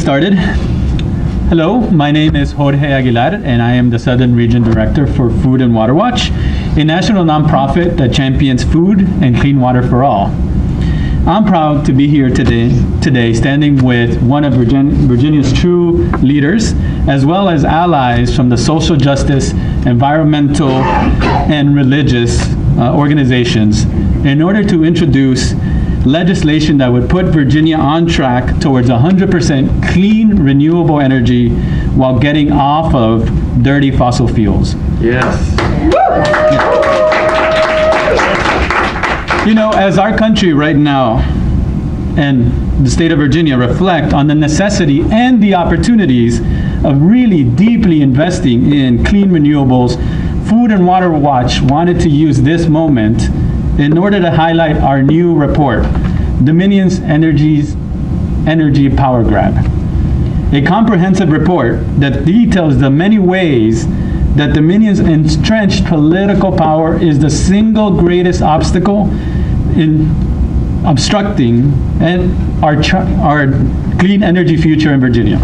Started. Hello, my name is Jorge Aguilar, and I am the Southern Region Director for Food and Water Watch, a national nonprofit that champions food and clean water for all. I'm proud to be here today standing with one of Virginia's true leaders, as well as allies from the social justice, environmental, and religious organizations in order to introduce legislation that would put Virginia on track towards 100% clean, renewable energy while getting off of dirty fossil fuels. Yes. You know, as our country right now and the state of Virginia reflect on the necessity and the opportunities of really deeply investing in clean renewables, Food and Water Watch wanted to use this moment in order to highlight our new report, Dominion's Energy Power Grab. A comprehensive report that details the many ways that Dominion's entrenched political power is the single greatest obstacle in obstructing our clean energy future in Virginia.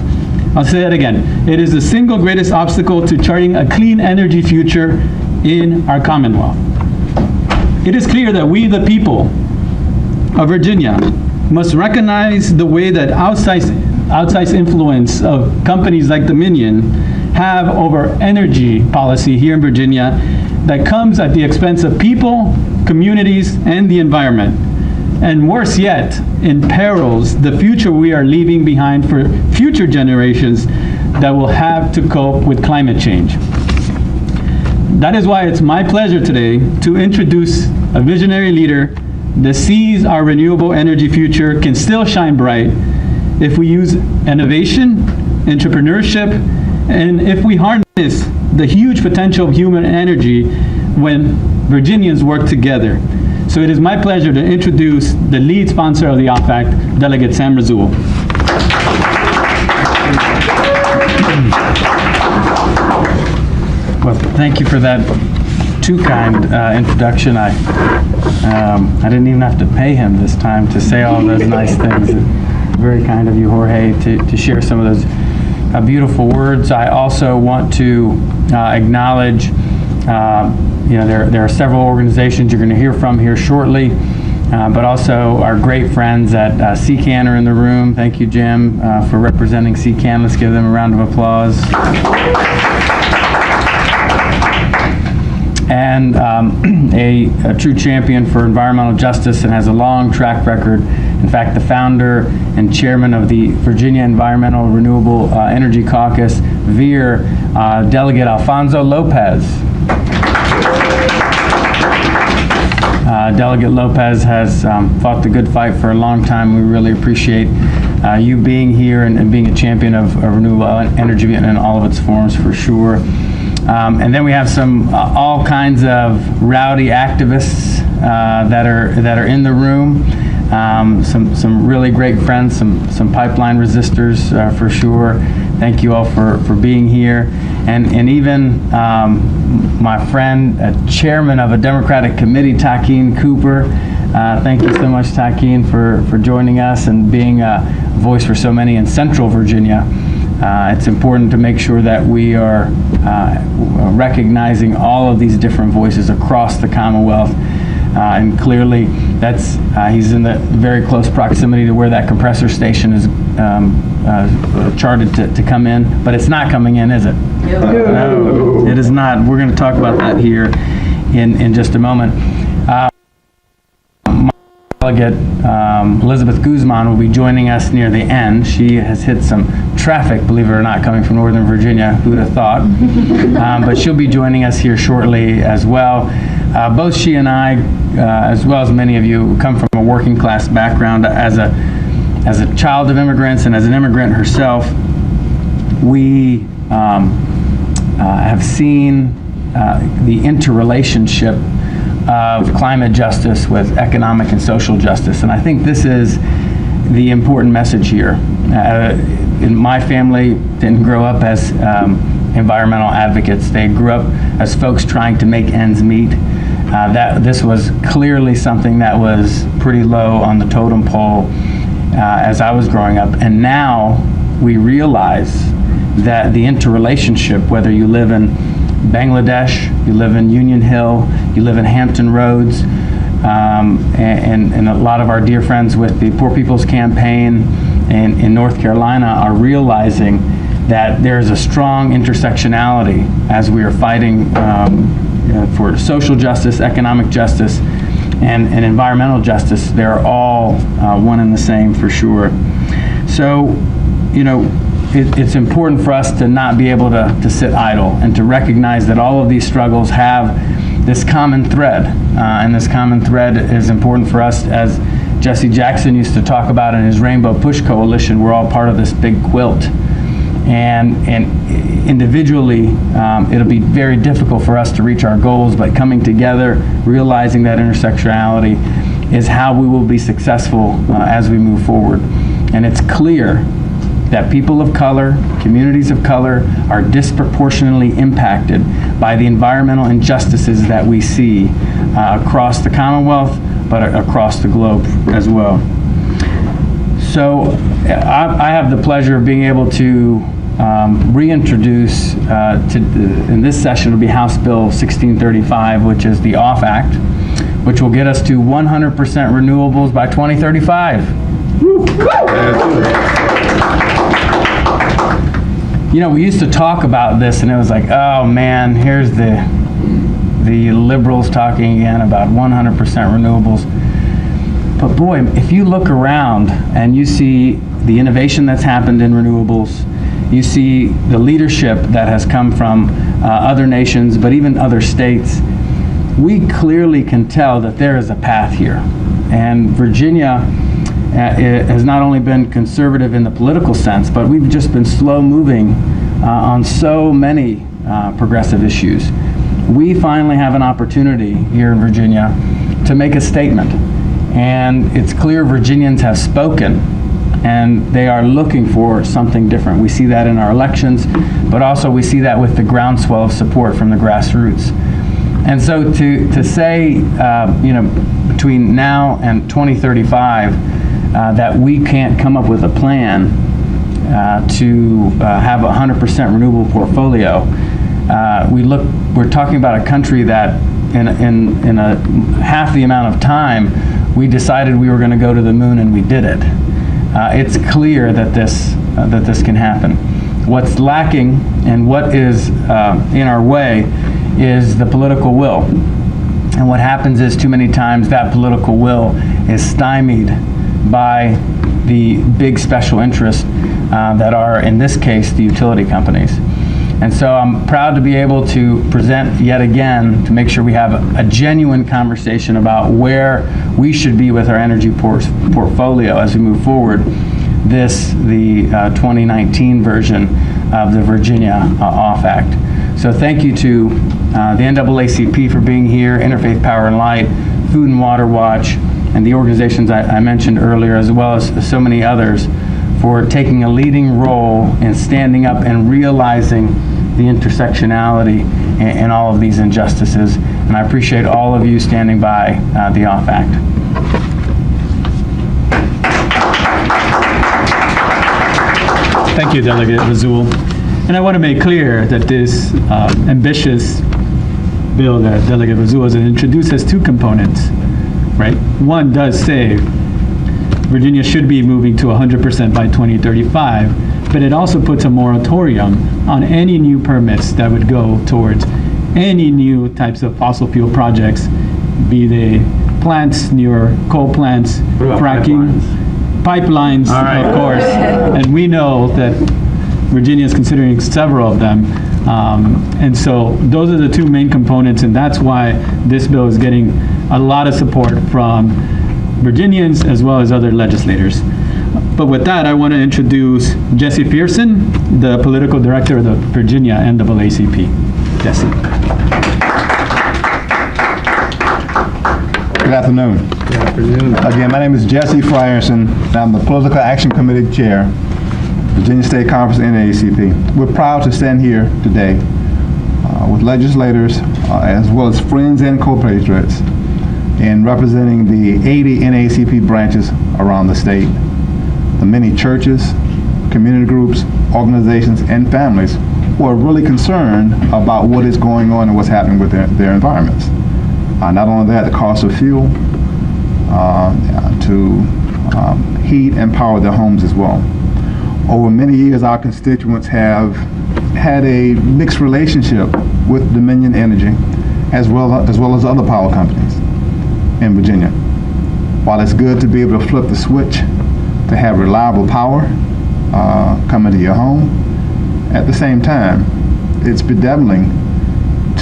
I'll say that again. It is the single greatest obstacle to charting a clean energy future in our Commonwealth. It is clear that we, the people of Virginia, must recognize the way that outsized influence of companies like Dominion have over energy policy here in Virginia that comes at the expense of people, communities, and the environment. And worse yet, imperils the future we are leaving behind for future generations that will have to cope with climate change. That is why it's my pleasure today to introduce a visionary leader that sees our renewable energy future can still shine bright if we use innovation, entrepreneurship, and if we harness the huge potential of human energy when Virginians work together. So it is my pleasure to introduce the lead sponsor of the OFAC, Delegate Sam Razul. Well, thank you for that too kind introduction. I didn't even have to pay him this time to say all those nice things. Very kind of you, Jorge, to share some of those beautiful words. I also want to acknowledge, there are several organizations you're going to hear from here shortly, but also our great friends at CCAN are in the room. Thank you, Jim, for representing CCAN. Let's give them a round of applause. And a true champion for environmental justice and has a long track record. In fact, the founder and chairman of the Virginia Environmental Renewable Energy Caucus, VEER, Delegate Alfonso Lopez. Delegate Lopez has fought the good fight for a long time. We really appreciate you being here and being a champion of renewable energy in all of its forms, for sure. And then we have some all kinds of rowdy activists that are in the room. Some really great friends, some pipeline resistors for sure. Thank you all for being here, and even my friend, chairman of a Democratic committee, Takeen Cooper. Thank you so much, Takeen, for joining us and being a voice for so many in Central Virginia. It's important to make sure that we are recognizing all of these different voices across the Commonwealth. And clearly, he's in the very close proximity to where that compressor station is charted to come in. But it's not coming in, is it? No, it is not. We're going to talk about that here in just a moment. Delegate Elizabeth Guzman will be joining us near the end. She has hit some traffic, believe it or not, coming from Northern Virginia. Who would have thought? But she'll be joining us here shortly as well. Both she and I, as well as many of you, come from a working class background. As a child of immigrants and as an immigrant herself, we have seen the interrelationship of climate justice with economic and social justice. And I think this is the important message here. In my family, didn't grow up as environmental advocates. They grew up as folks trying to make ends meet. This was clearly something that was pretty low on the totem pole as I was growing up. And now, we realize that the interrelationship, whether you live in Bangladesh, you live in Union Hill, you live in Hampton Roads, and a lot of our dear friends with the Poor People's Campaign in North Carolina are realizing that there's a strong intersectionality as we are fighting for social justice, economic justice, and environmental justice. They're all one and the same for sure. So, it's important for us to not be able to sit idle and to recognize that all of these struggles have this common thread. And this common thread is important for us, as Jesse Jackson used to talk about in his Rainbow Push Coalition. We're all part of this big quilt. And individually, it'll be very difficult for us to reach our goals, but coming together, realizing that intersectionality is how we will be successful as we move forward. And it's clear that people of color, communities of color, are disproportionately impacted by the environmental injustices that we see across the Commonwealth, but across the globe as well. So I have the pleasure of being able to reintroduce, in this session, will be House Bill 1635, which is the OFF Act, which will get us to 100% renewables by 2035. We used to talk about this, and it was like, oh man, here's the liberals talking again about 100% renewables. But boy, if you look around and you see the innovation that's happened in renewables, you see the leadership that has come from other nations, but even other states, we clearly can tell that there is a path here. And Virginia has not only been conservative in the political sense, but we've just been slow moving on so many progressive issues. We finally have an opportunity here in Virginia to make a statement. And it's clear Virginians have spoken, and they are looking for something different. We see that in our elections, but also we see that with the groundswell of support from the grassroots. And so to say, between now and 2035, that we can't come up with a plan to have a 100% renewable portfolio, we're talking about a country that in a half the amount of time, we decided we were going to go to the moon, and we did it. It's clear that this can happen. What's lacking and what is in our way is the political will. And what happens is, too many times, that political will is stymied by the big special interests that are, in this case, the utility companies. And so I'm proud to be able to present yet again to make sure we have a genuine conversation about where we should be with our energy portfolio as we move forward, the 2019 version of the Virginia OFF Act. So thank you to the NAACP for being here, Interfaith Power and Light, Food and Water Watch, and the organizations I mentioned earlier, as well as so many others, for taking a leading role in standing up and realizing the intersectionality in all of these injustices. And I appreciate all of you standing by the OFF Act. Thank you, Delegate Razul. And I want to make clear that this ambitious bill that Delegate Razul has introduced has two components, right? One does say Virginia should be moving to 100% by 2035, but it also puts a moratorium on any new permits that would go towards any new types of fossil fuel projects, be they plants, newer coal plants, fracking, pipelines, of course. And we know that Virginia is considering several of them. And so those are the two main components, and that's why this bill is getting a lot of support from Virginians as well as other legislators. But with that, I want to introduce Jesse Pearson, the political director of the Virginia NAACP. Jesse. Good afternoon. Good afternoon. Again, my name is Jesse Frierson, and I'm the Political Action Committee Chair, Virginia State Conference NAACP. We're proud to stand here today with legislators as well as friends and compatriots in representing the 80 NAACP branches around the state, the many churches, community groups, organizations, and families who are really concerned about what is going on and what's happening with their environments. Not only that, the cost of fuel to heat and power their homes as well. Over many years, our constituents have had a mixed relationship with Dominion Energy as well as other power companies in Virginia. While it's good to be able to flip the switch to have reliable power come into your home, at the same time, it's bedeviling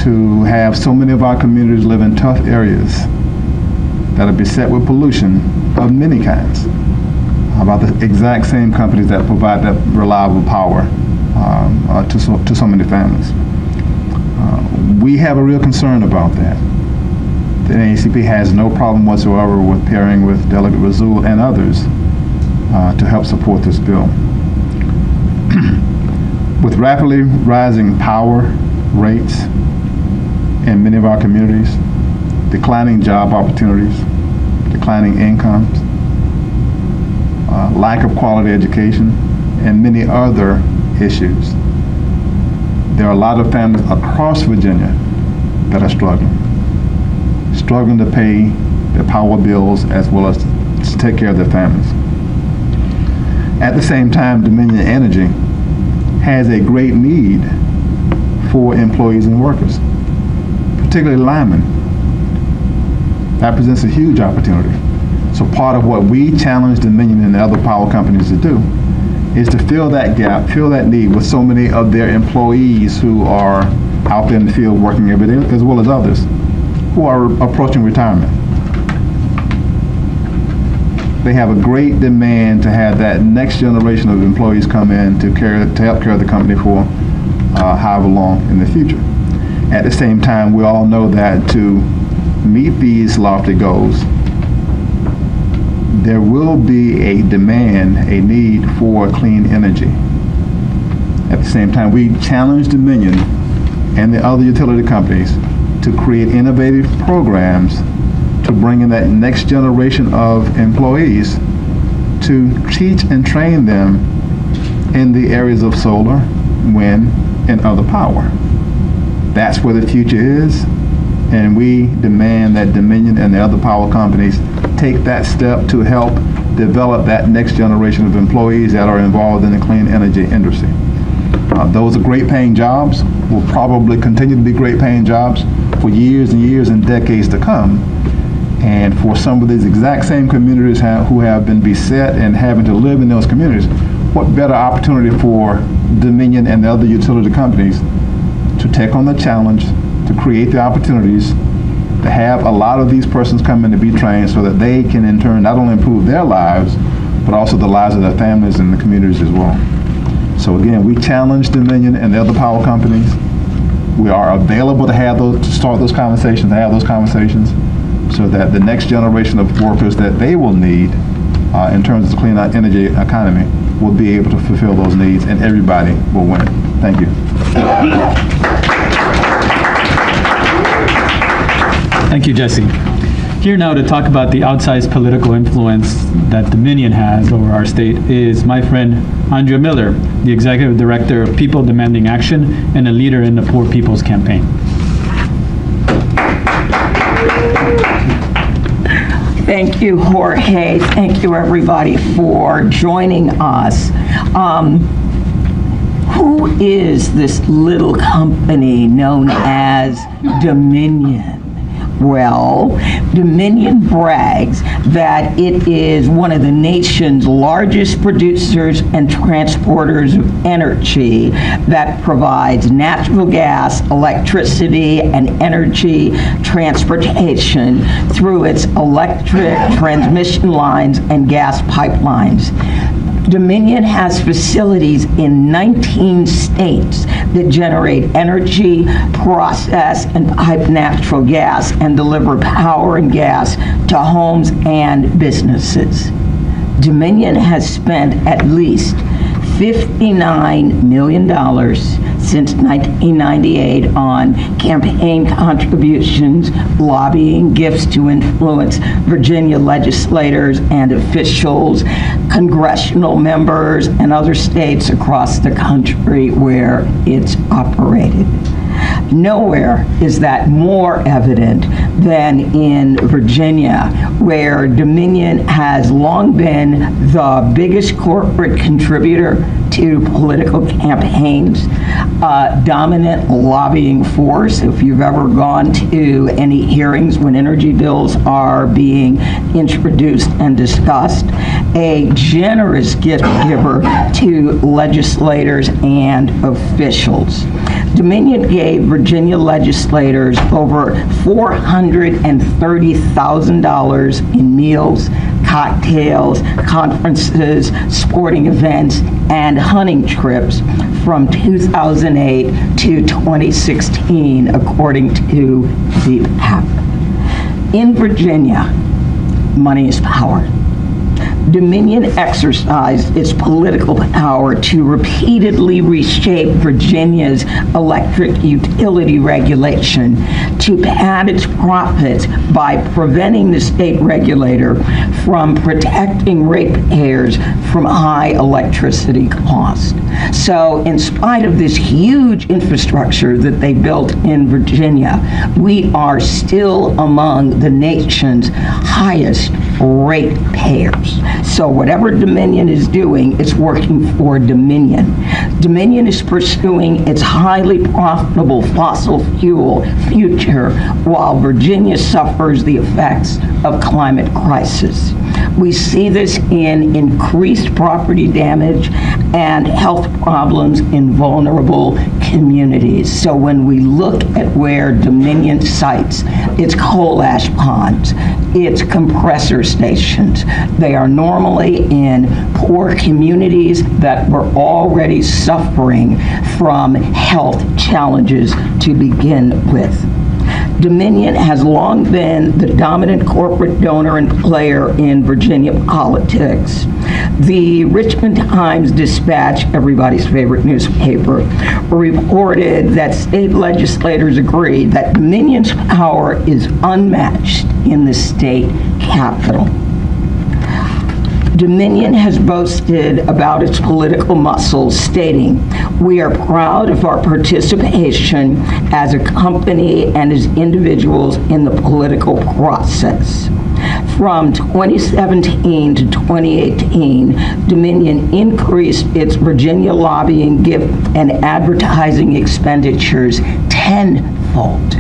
to have so many of our communities live in tough areas that are beset with pollution of many kinds, about the exact same companies that provide that reliable power to so many families. We have a real concern about that. The NAACP has no problem whatsoever with pairing with Delegate Razul and others to help support this bill. With rapidly rising power rates in many of our communities, declining job opportunities, declining incomes, lack of quality education, and many other issues, there are a lot of families across Virginia that are struggling to pay their power bills as well as to take care of their families. At the same time, Dominion Energy has a great need for employees and workers, particularly linemen. That presents a huge opportunity. So part of what we challenge Dominion and the other power companies to do is to fill that gap, fill that need with so many of their employees who are out there in the field working every day, as well as others who are approaching retirement. They have a great demand to have that next generation of employees come in to help care of the company for however long in the future. At the same time, we all know that to meet these lofty goals, there will be a demand, a need for clean energy. At the same time, we challenge Dominion and the other utility companies to create innovative programs to bring in that next generation of employees to teach and train them in the areas of solar, wind, and other power. That's where the future is, and we demand that Dominion and the other power companies take that step to help develop that next generation of employees that are involved in the clean energy industry. Those are great paying jobs, will probably continue to be great paying jobs for years and years and decades to come. And for some of these exact same communities who have been beset and having to live in those communities, what better opportunity for Dominion and the other utility companies to take on the challenge, to create the opportunities, to have a lot of these persons come in to be trained so that they can in turn not only improve their lives, but also the lives of their families and the communities as well. So again, we challenge Dominion and the other power companies. We are available to start those conversations, to have those conversations, so that the next generation of workers that they will need in terms of the clean energy economy will be able to fulfill those needs, and everybody will win. Thank you. Thank you, Jesse. Here now to talk about the outsized political influence that Dominion has over our state is my friend Andrea Miller, the Executive Director of People Demanding Action and a leader in the Poor People's Campaign. Thank you, Jorge. Thank you, everybody, for joining us. Who is this little company known as Dominion? Well, Dominion brags that it is one of the nation's largest producers and transporters of energy that provides natural gas, electricity, and energy transportation through its electric transmission lines and gas pipelines. Dominion has facilities in 19 states that generate energy, process, and pipe natural gas, and deliver power and gas to homes and businesses. Dominion has spent at least $59 million since 1998 on campaign contributions, lobbying, gifts to influence Virginia legislators and officials, congressional members, and other states across the country where it's operated. Nowhere is that more evident than in Virginia, where Dominion has long been the biggest corporate contributor to political campaigns, dominant lobbying force. If you've ever gone to any hearings when energy bills are being introduced and discussed, a generous gift giver to legislators and officials. Dominion gave Virginia legislators over $430,000 in meals, cocktails, conferences, sporting events, and hunting trips from 2008 to 2016, according to the app. In Virginia, money is power. Dominion exercised its political power to repeatedly reshape Virginia's electric utility regulation to pad its profits by preventing the state regulator from protecting ratepayers from high electricity costs. So in spite of this huge infrastructure that they built in Virginia, we are still among the nation's highest ratepayers. So whatever Dominion is doing, it's working for Dominion. Dominion is pursuing its highly profitable fossil fuel future while Virginia suffers the effects of climate crisis. We see this in increased property damage and health problems in vulnerable communities. So when we look at where Dominion sites its coal ash ponds, its compressor stations, they are normally in poor communities that were already suffering from health challenges to begin with. Dominion has long been the dominant corporate donor and player in Virginia politics. The Richmond Times-Dispatch, everybody's favorite newspaper, reported that state legislators agree that Dominion's power is unmatched in the state capitol. Dominion has boasted about its political muscles, stating, "We are proud of our participation as a company and as individuals in the political process." From 2017 to 2018, Dominion increased its Virginia lobbying, gift, and advertising expenditures tenfold,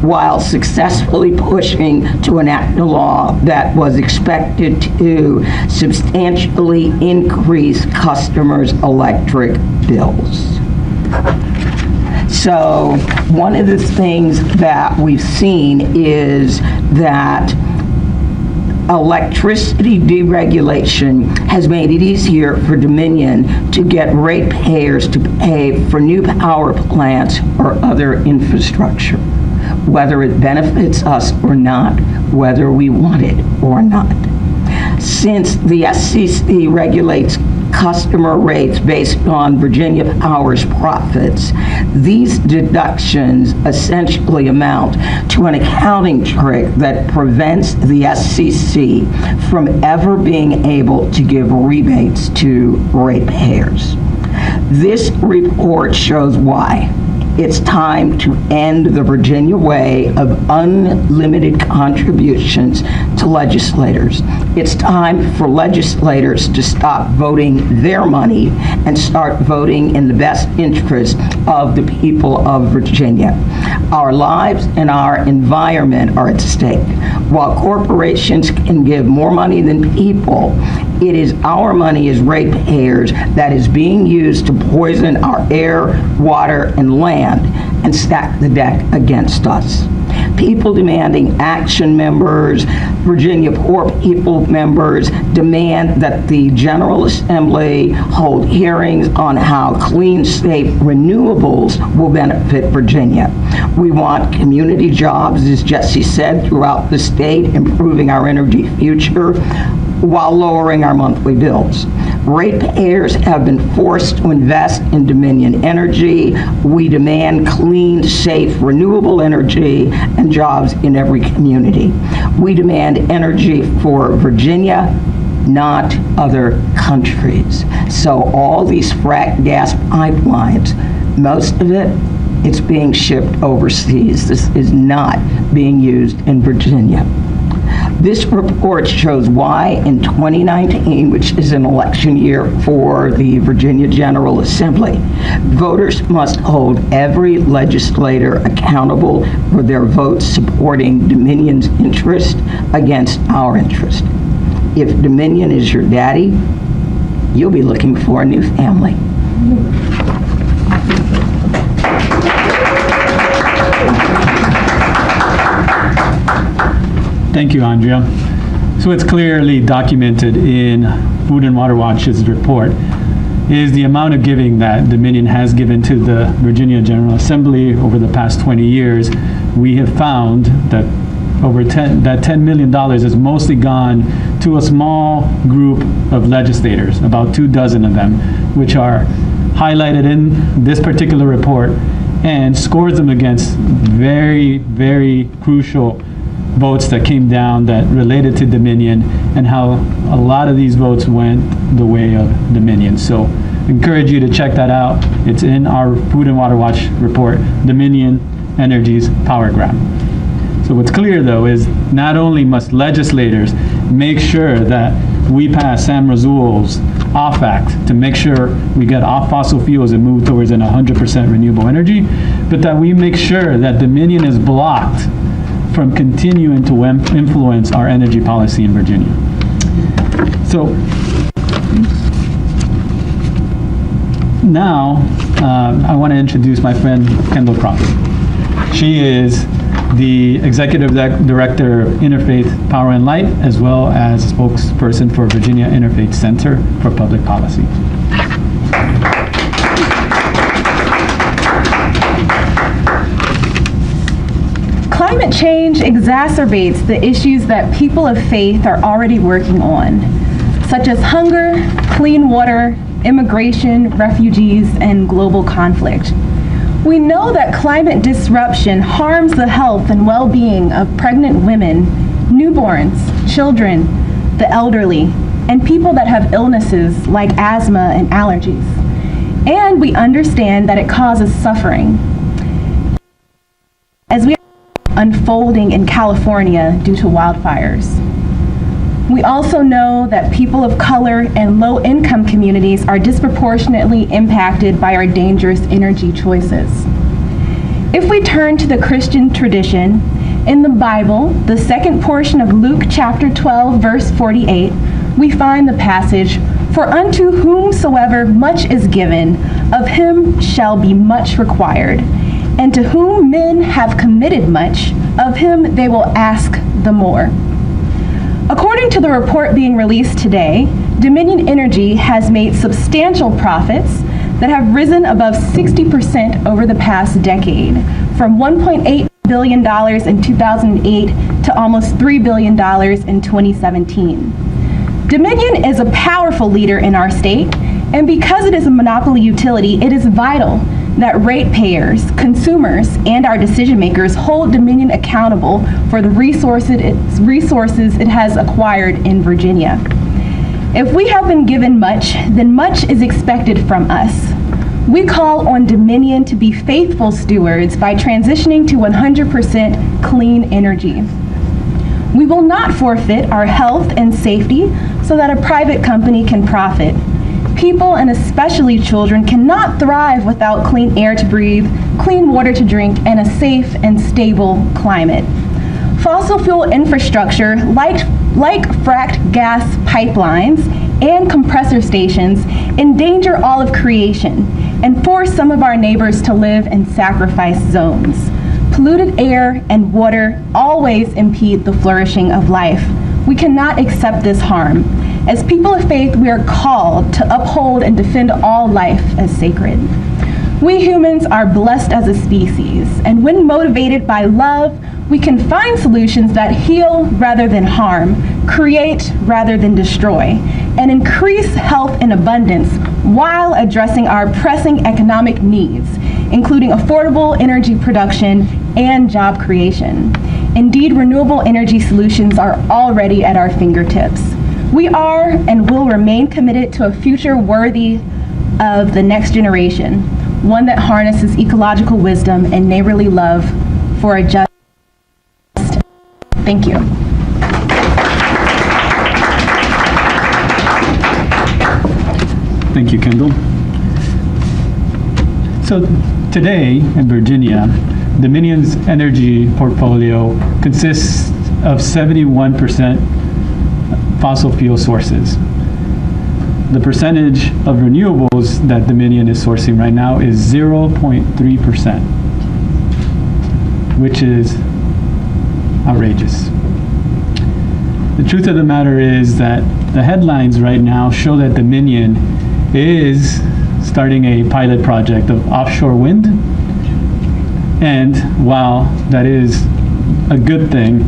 while successfully pushing to enact a law that was expected to substantially increase customers' electric bills. So one of the things that we've seen is that electricity deregulation has made it easier for Dominion to get ratepayers to pay for new power plants or other infrastructure, whether it benefits us or not, whether we want it or not. Since the SCC regulates customer rates based on Virginia Power's profits, these deductions essentially amount to an accounting trick that prevents the SCC from ever being able to give rebates to ratepayers. This report shows why. It's time to end the Virginia way of unlimited contributions to legislators. It's time for legislators to stop voting their money and start voting in the best interest of the people of Virginia. Our lives and our environment are at stake. While corporations can give more money than people, it is our money as ratepayers that is being used to poison our air, water, and land and stack the deck against us. People demanding action members, Virginia Poor People members, demand that the General Assembly hold hearings on how clean, safe renewables will benefit Virginia. We want community jobs, as Jesse said, throughout the state, improving our energy future while lowering our monthly bills. Ratepayers have been forced to invest in Dominion Energy. We demand clean, safe, renewable energy and jobs in every community. We demand energy for Virginia, not other countries. So all these frack gas pipelines, most of it's being shipped overseas. This is not being used in Virginia. This report shows why in 2019, which is an election year for the Virginia General Assembly, voters must hold every legislator accountable for their votes supporting Dominion's interest against our interest. If Dominion is your daddy, you'll be looking for a new family. Thank you, Andrea. So it's clearly documented in Food and Water Watch's report is the amount of giving that Dominion has given to the Virginia General Assembly over the past 20 years. We have found that that $10 million has mostly gone to a small group of legislators, about 24 of them, which are highlighted in this particular report and scores them against very, very crucial votes that came down that related to Dominion and how a lot of these votes went the way of Dominion. So I encourage you to check that out. It's in our Food and Water Watch report, Dominion Energy's Power Grab. So what's clear though is not only must legislators make sure that we pass Sam Razul's OFF Act to make sure we get off fossil fuels and move towards an 100% renewable energy, but that we make sure that Dominion is blocked from continuing to influence our energy policy in Virginia. So now I want to introduce my friend Kendall Crawford. She is the Executive Director of Interfaith Power and Light, as well as spokesperson for Virginia Interfaith Center for Public Policy. Climate change exacerbates the issues that people of faith are already working on, such as hunger, clean water, immigration, refugees, and global conflict. We know that climate disruption harms the health and well-being of pregnant women, newborns, children, the elderly, and people that have illnesses like asthma and allergies. And we understand that it causes suffering, as we are unfolding in California due to wildfires. We also know that people of color and low-income communities are disproportionately impacted by our dangerous energy choices. If we turn to the Christian tradition, in the Bible, the second portion of Luke chapter 12, verse 48, we find the passage, "For unto whomsoever much is given, of him shall be much required. And to whom men have committed much, of him they will ask the more." According to the report being released today, Dominion Energy has made substantial profits that have risen above 60% over the past decade, from $1.8 billion in 2008 to almost $3 billion in 2017. Dominion is a powerful leader in our state, and because it is a monopoly utility, it is vital that ratepayers, consumers, and our decision makers hold Dominion accountable for the resources it has acquired in Virginia. If we have been given much, then much is expected from us. We call on Dominion to be faithful stewards by transitioning to 100% clean energy. We will not forfeit our health and safety so that a private company can profit. People, and especially children, cannot thrive without clean air to breathe, clean water to drink, and a safe and stable climate. Fossil fuel infrastructure, like fracked gas pipelines and compressor stations, endanger all of creation and force some of our neighbors to live in sacrifice zones. Polluted air and water always impede the flourishing of life. We cannot accept this harm. As people of faith, we are called to uphold and defend all life as sacred. We humans are blessed as a species, and when motivated by love, we can find solutions that heal rather than harm, create rather than destroy, and increase health and abundance while addressing our pressing economic needs, including affordable energy production and job creation. Indeed, renewable energy solutions are already at our fingertips. We are and will remain committed to a future worthy of the next generation, one that harnesses ecological wisdom and neighborly love for a just. Thank you. Thank you, Kendall. So today in Virginia, Dominion's energy portfolio consists of 71% fossil fuel sources. The percentage of renewables that Dominion is sourcing right now is 0.3%, which is outrageous. The truth of the matter is that the headlines right now show that Dominion is starting a pilot project of offshore wind. And while that is a good thing,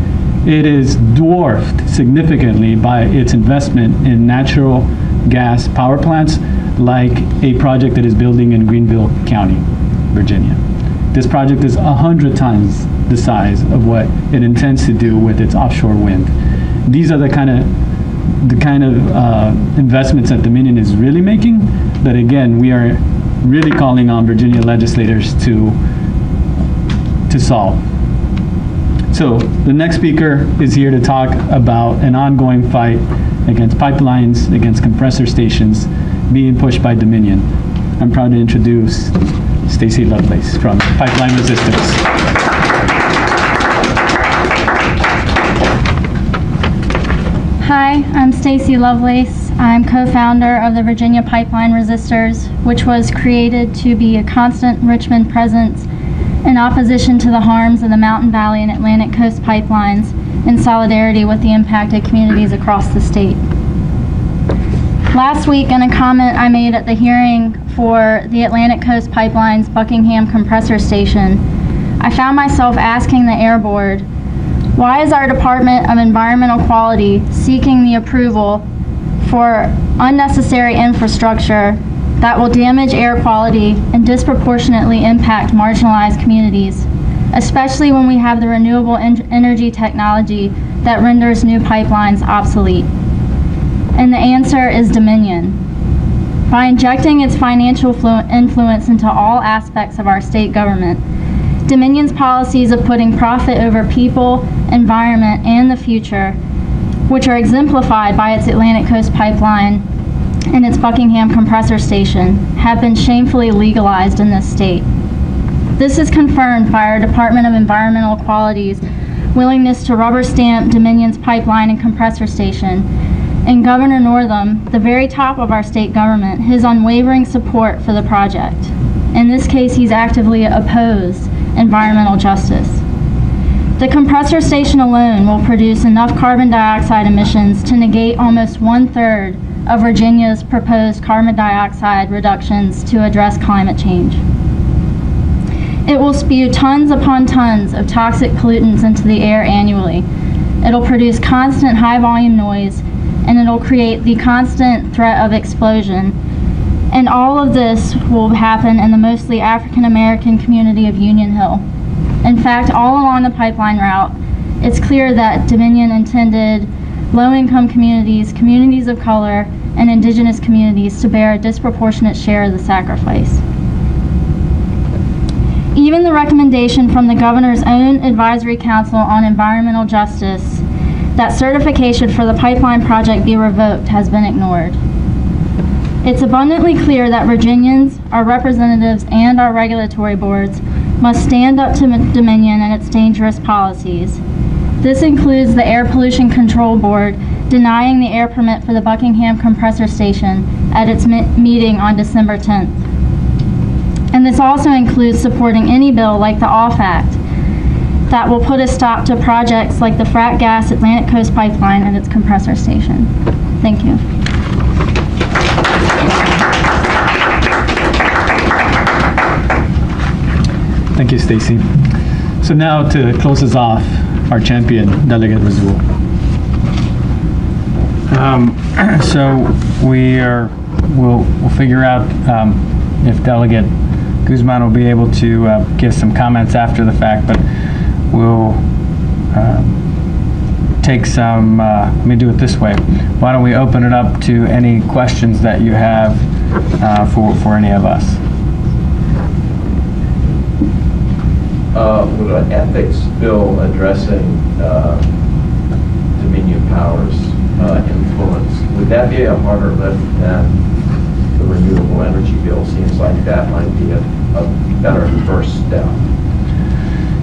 it is dwarfed significantly by its investment in natural gas power plants, like a project that is building in Greenville County, Virginia. This project is 100 times the size of what it intends to do with its offshore wind. These are the kind of investments that Dominion is really making, that again, we are really calling on Virginia legislators to solve. So the next speaker is here to talk about an ongoing fight against pipelines, against compressor stations being pushed by Dominion. I'm proud to introduce Stacy Lovelace from Pipeline Resistance. Hi, I'm Stacy Lovelace. I'm co-founder of the Virginia Pipeline Resistors, which was created to be a constant Richmond presence in opposition to the harms of the Mountain Valley and Atlantic Coast pipelines, in solidarity with the impacted communities across the state. Last week, in a comment I made at the hearing for the Atlantic Coast Pipeline's Buckingham Compressor Station, I found myself asking the Air Board, why is our Department of Environmental Quality seeking the approval for unnecessary infrastructure that will damage air quality and disproportionately impact marginalized communities, especially when we have the renewable energy technology that renders new pipelines obsolete? And the answer is Dominion. By injecting its financial influence into all aspects of our state government, Dominion's policies of putting profit over people, environment, and the future, which are exemplified by its Atlantic Coast Pipeline and its Buckingham Compressor Station, have been shamefully legalized in this state. This is confirmed by our Department of Environmental Quality's willingness to rubber stamp Dominion's pipeline and compressor station, and Governor Northam, the very top of our state government, his unwavering support for the project. In this case, he's actively opposed environmental justice. The compressor station alone will produce enough carbon dioxide emissions to negate almost 1/3 of Virginia's proposed carbon dioxide reductions to address climate change. It will spew tons upon tons of toxic pollutants into the air annually. It'll produce constant high volume noise, and it'll create the constant threat of explosion. And all of this will happen in the mostly African American community of Union Hill. In fact, all along the pipeline route, it's clear that Dominion intended low-income communities, communities of color, and indigenous communities to bear a disproportionate share of the sacrifice. Even the recommendation from the governor's own Advisory Council on Environmental Justice that certification for the pipeline project be revoked has been ignored. It's abundantly clear that Virginians, our representatives, and our regulatory boards must stand up to Dominion and its dangerous policies. This includes the Air Pollution Control Board denying the air permit for the Buckingham Compressor Station at its meeting on December 10th. And this also includes supporting any bill like the OFF Act that will put a stop to projects like the frack gas Atlantic Coast Pipeline and its compressor station. Thank you. Thank you, Stacy. So now to close us off, our champion, Delegate Razul. So we'll figure out if Delegate Guzman will be able to give some comments after the fact, but we'll take some, let me do it this way. Why don't we open it up to any questions that you have for any of us? Would an ethics bill addressing Dominion Power's influence, would that be a harder lift than the renewable energy bill? Seems like that might be a better first step.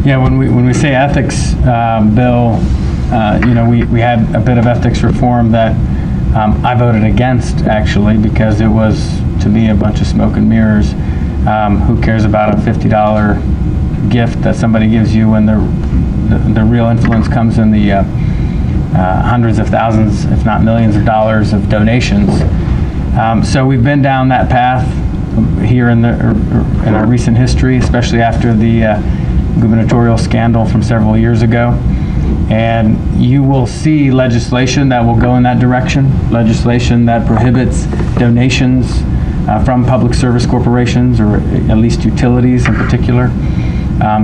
Yeah, when we say ethics bill, we had a bit of ethics reform that I voted against, actually, because it was, to me, a bunch of smoke and mirrors. Who cares about a $50 gift that somebody gives you when the real influence comes in the hundreds of thousands, if not millions of dollars of donations. So we've been down that path here in our recent history, especially after the gubernatorial scandal from several years ago. And you will see legislation that will go in that direction, legislation that prohibits donations from public service corporations, or at least utilities in particular.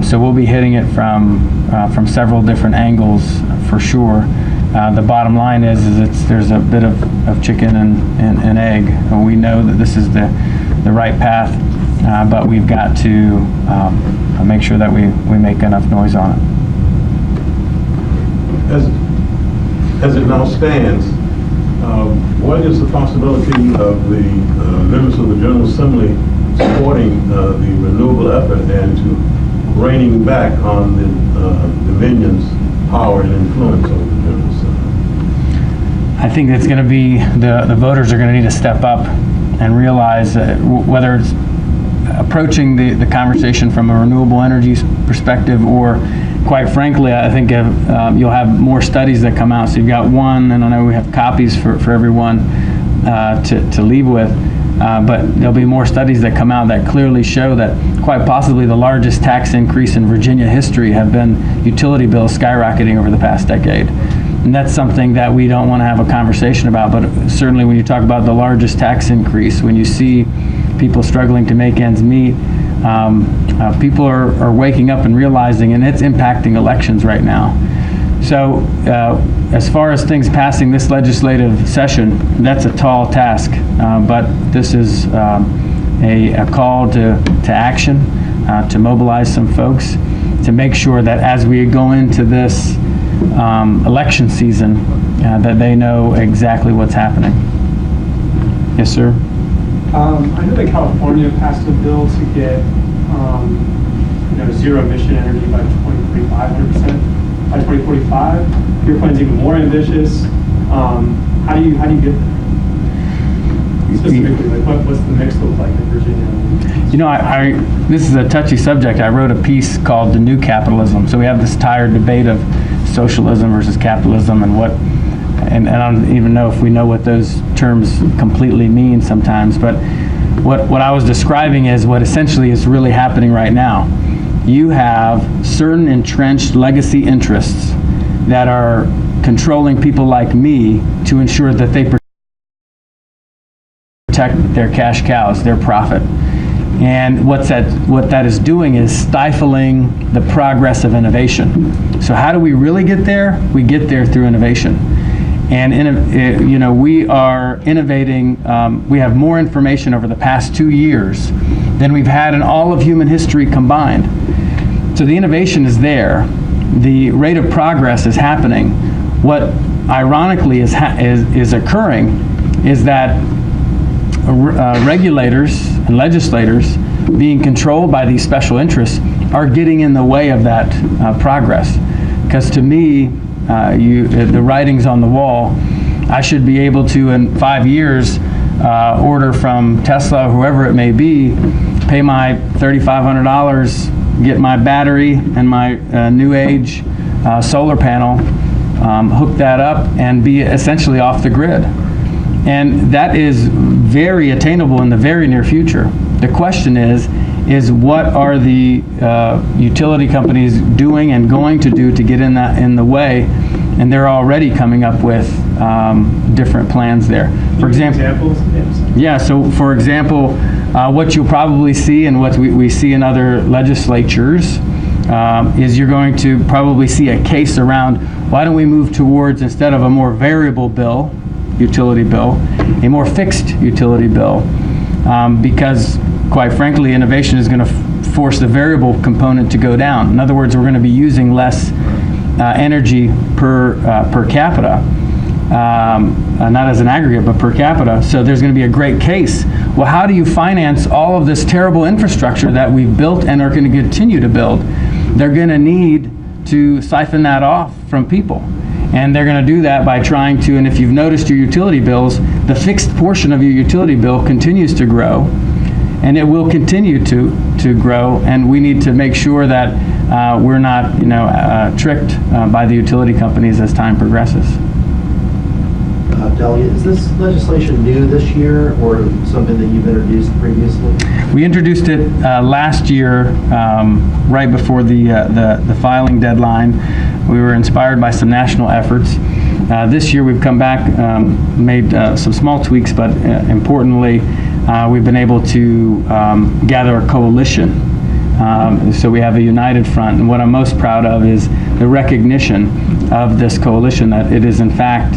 So we'll be hitting it from several different angles for sure. The bottom line is there's a bit of chicken and egg. We know that this is the right path, but we've got to make sure that we make enough noise on it. As it now stands, what is the possibility of the members of the General Assembly supporting the renewable effort and to reining back on the Dominion's power and influence over the General Assembly? I think it's going to be, the voters are going to need to step up and realize that whether it's approaching the conversation from a renewable energy perspective, or quite frankly, I think you'll have more studies that come out. So you've got one, and I know we have copies for everyone to leave with. But there'll be more studies that come out that clearly show that quite possibly the largest tax increase in Virginia history have been utility bills skyrocketing over the past decade. And that's something that we don't want to have a conversation about, but certainly when you talk about the largest tax increase, when you see people struggling to make ends meet, people are waking up and realizing, and it's impacting elections right now. So as far as things passing this legislative session, that's a tall task, but this is a call to action, to mobilize some folks, to make sure that as we go into this election season, that they know exactly what's happening. Yes, sir? I know that California passed a bill to get zero emission energy by 2045, 100%. By 2045, your plan's even more ambitious. How do you get there? Specifically, like what's the mix look like in Virginia? You know, this is a touchy subject. I wrote a piece called "The New Capitalism." So we have this tired debate of socialism versus capitalism, and I don't even know if we know what those terms completely mean sometimes. But what I was describing is what essentially is really happening right now. You have certain entrenched legacy interests that are controlling people like me to ensure that they protect their cash cows, their profit. And what that is doing is stifling the progress of innovation. So how do we really get there? We get there through innovation. And we are innovating. We have more information over the past 2 years than we've had in all of human history combined. So the innovation is there. The rate of progress is happening. What ironically is occurring is that regulators and legislators, being controlled by these special interests, are getting in the way of that progress. Because to me, the writing's on the wall. I should be able to, in 5 years, order from Tesla or whoever it may be, pay my $3,500, get my battery and my new age solar panel, hook that up, and be essentially off the grid. And that is very attainable in the very near future. The question is what are the utility companies doing and going to do to get in the way? And they're already coming up with different plans there. For example, Examples? yeah, so for example, what you'll probably see and what we see in other legislatures is you're going to probably see a case around why don't we move towards, instead of a more variable bill, utility bill, a more fixed utility bill, because quite frankly, innovation is going to force the variable component to go down. In other words, we're going to be using less energy per capita. Not as an aggregate, but per capita. So there's going to be a great case. Well, how do you finance all of this terrible infrastructure that we've built and are going to continue to build? They're going to need to siphon that off from people. And they're going to do that by trying to, and if you've noticed your utility bills, the fixed portion of your utility bill continues to grow, and it will continue to grow, and we need to make sure that we're not, tricked by the utility companies as time progresses. Delia, is this legislation new this year or something that you've introduced previously? We introduced it last year, right before the filing deadline. We were inspired by some national efforts. This year we've come back, made some small tweaks, but importantly, we've been able to gather a coalition. So we have a united front, and what I'm most proud of is the recognition of this coalition that it is in fact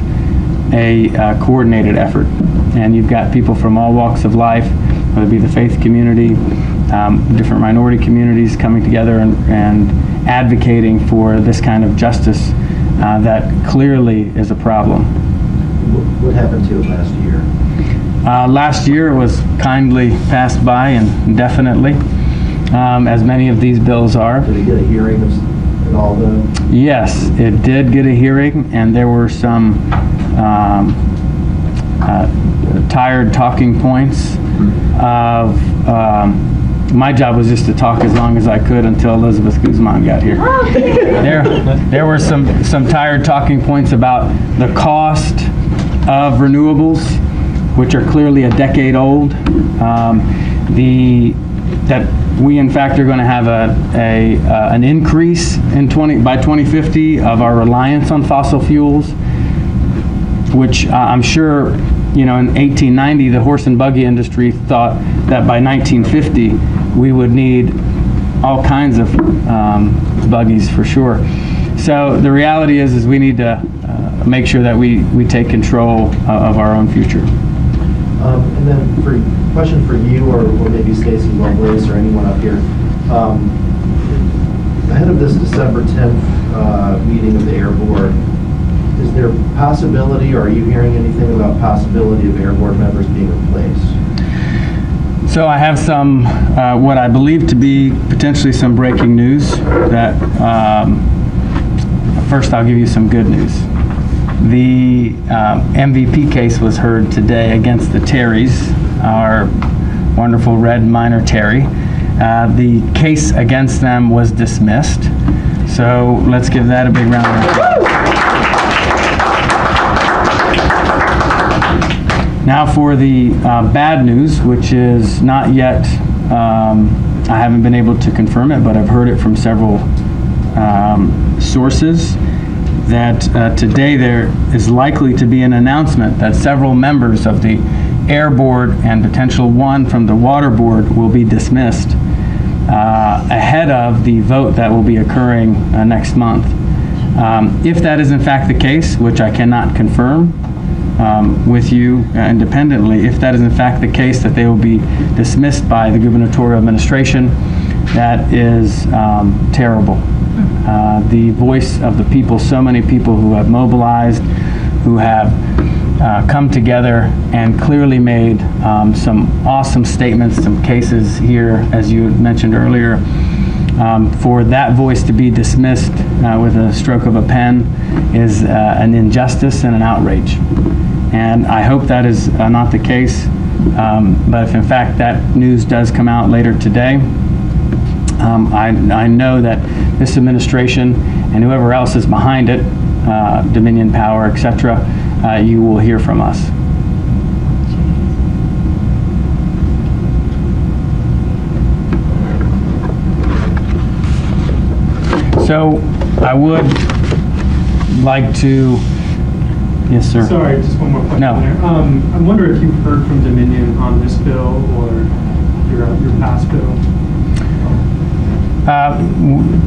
a coordinated effort. And you've got people from all walks of life, whether it be the faith community, different minority communities coming together and advocating for this kind of justice that clearly is a problem. What happened to it last year? Last year it was kindly passed by indefinitely, as many of these bills are. Did it get a hearing at all though? Yes, it did get a hearing, and there were some tired talking points of my job was just to talk as long as I could until Elizabeth Guzman got here. There were some tired talking points about the cost of renewables, which are clearly a decade old. That we in fact are going to have an increase by 2050 of our reliance on fossil fuels, which I'm sure, in 1890 the horse and buggy industry thought that by 1950 we would need all kinds of buggies for sure. So the reality is we need to make sure that we take control of our own future. And then question for you or maybe Stacey Lovelace or anyone up here. Ahead of this December 10th meeting of the Air Board, is there possibility, or are you hearing anything about possibility of Air Board members being replaced? So I have some, what I believe to be potentially some breaking news that, first I'll give you some good news. The MVP case was heard today against the Terrys, our wonderful red miner Terry. The case against them was dismissed. So let's give that a big round of applause. Now for the bad news, which is not yet, I haven't been able to confirm it, but I've heard it from several sources, that today there is likely to be an announcement that several members of the Air Board and potential one from the Water Board will be dismissed ahead of the vote that will be occurring next month. If that is in fact the case, which I cannot confirm with you independently, if that is in fact the case that they will be dismissed by the gubernatorial administration, that is terrible. The voice of the people, so many people who have mobilized, who have come together and clearly made some awesome statements, some cases here, as you mentioned earlier, for that voice to be dismissed with a stroke of a pen is an injustice and an outrage. And I hope that is not the case, but if in fact that news does come out later today, I know that this administration and whoever else is behind it, Dominion Power, etc., you will hear from us. So I would like to Yes, sir. Sorry, just one more question No. there. I wonder if you've heard from Dominion on this bill or your past bill,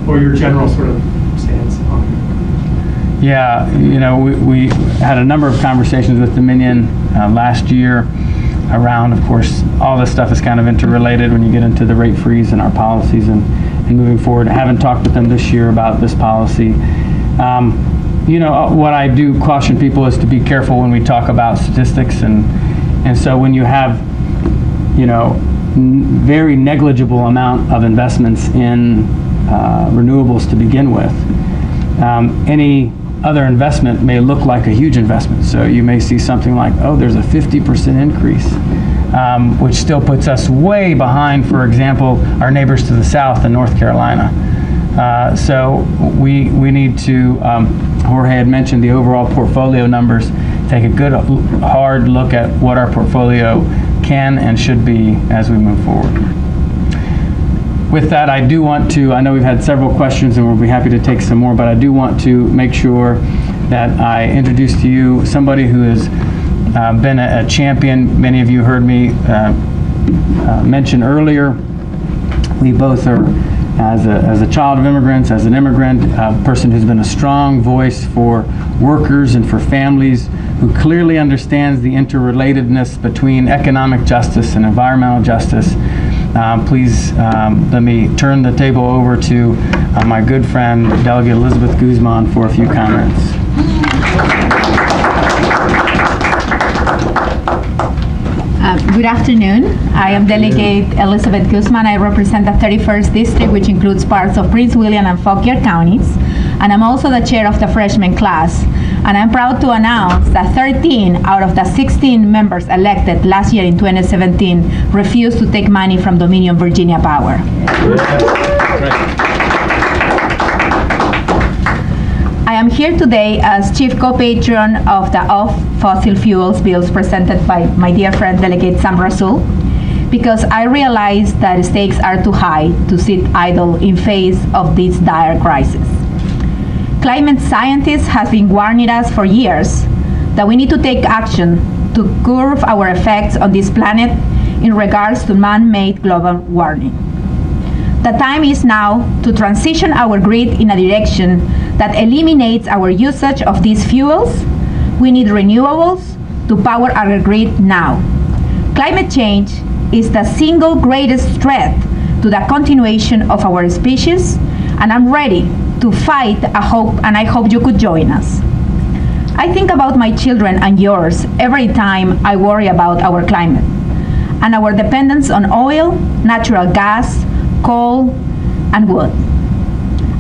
or your general sort of stance on it. Yeah, we had a number of conversations with Dominion last year around, of course, all this stuff is kind of interrelated when you get into the rate freeze and our policies and moving forward. I haven't talked with them this year about this policy. What I do caution people is to be careful when we talk about statistics, and so when you have, very negligible amount of investments in renewables to begin with, any other investment may look like a huge investment. So you may see something like, oh, there's a 50% increase, which still puts us way behind, for example, our neighbors to the south in North Carolina. So we need to, Jorge had mentioned the overall portfolio numbers, take a good hard look at what our portfolio can and should be as we move forward. With that, I do want to, I know we've had several questions and we'll be happy to take some more, but I do want to make sure that I introduce to you somebody who has been a champion. Many of you heard me mention earlier. We both are, as a child of immigrants, as an immigrant, a person who's been a strong voice for workers and for families, who clearly understands the interrelatedness between economic justice and environmental justice. Please let me turn the table over to my good friend, Delegate Elizabeth Guzman, for a few comments. Good afternoon. I am Delegate Elizabeth Guzman. I represent the 31st District, which includes parts of Prince William and Fauquier counties. And I'm also the chair of the freshman class. And I'm proud to announce that 13 out of the 16 members elected last year in 2017 refused to take money from Dominion Virginia Power. I am here today as chief co-patron of the off fossil fuels bills presented by my dear friend Delegate Sam Rasul, because I realize that stakes are too high to sit idle in face of this dire crisis. Climate scientists have been warning us for years that we need to take action to curb our effects on this planet in regards to man-made global warming. The time is now to transition our grid in a direction that eliminates our usage of these fuels. We need renewables to power our grid now. Climate change is the single greatest threat to the continuation of our species, and I'm ready to fight and I hope you could join us. I think about my children and yours every time I worry about our climate and our dependence on oil, natural gas, coal, and wood.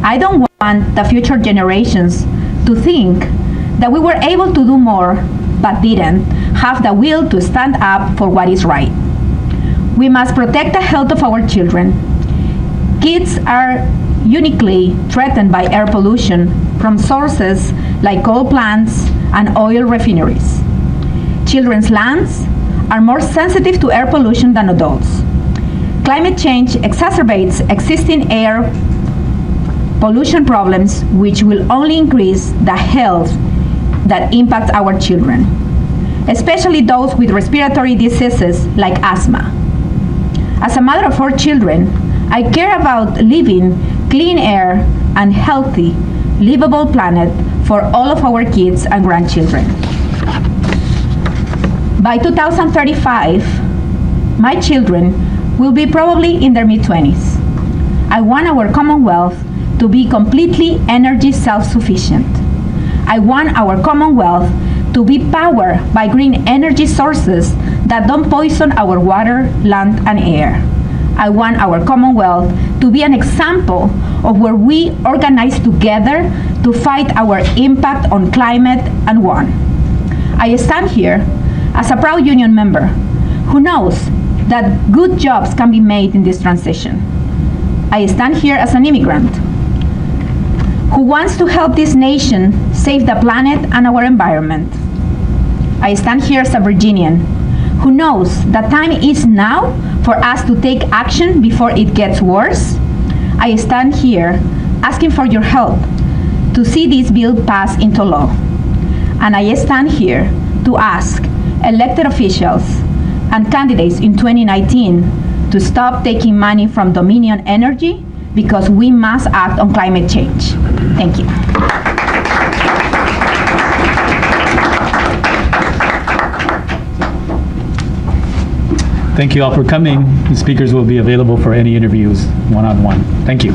I don't want the future generations to think that we were able to do more but didn't have the will to stand up for what is right. We must protect the health of our children. Kids are uniquely threatened by air pollution from sources like coal plants and oil refineries. Children's lungs are more sensitive to air pollution than adults. Climate change exacerbates existing air pollution problems, which will only increase the health that impacts our children, especially those with respiratory diseases like asthma. As a mother of 4 children, I care about living clean air and healthy, livable planet for all of our kids and grandchildren. By 2035, my children will be probably in their mid-20s. I want our Commonwealth to be completely energy self-sufficient. I want our Commonwealth to be powered by green energy sources that don't poison our water, land, and air. I want our Commonwealth to be an example of where we organize together to fight our impact on climate and one. I stand here as a proud union member who knows that good jobs can be made in this transition. I stand here as an immigrant who wants to help this nation save the planet and our environment. I stand here as a Virginian who knows that time is now for us to take action before it gets worse. I stand here asking for your help to see this bill pass into law. And I stand here to ask elected officials and candidates in 2019 to stop taking money from Dominion Energy, because we must act on climate change. Thank you. Thank you all for coming. The speakers will be available for any interviews one-on-one. Thank you.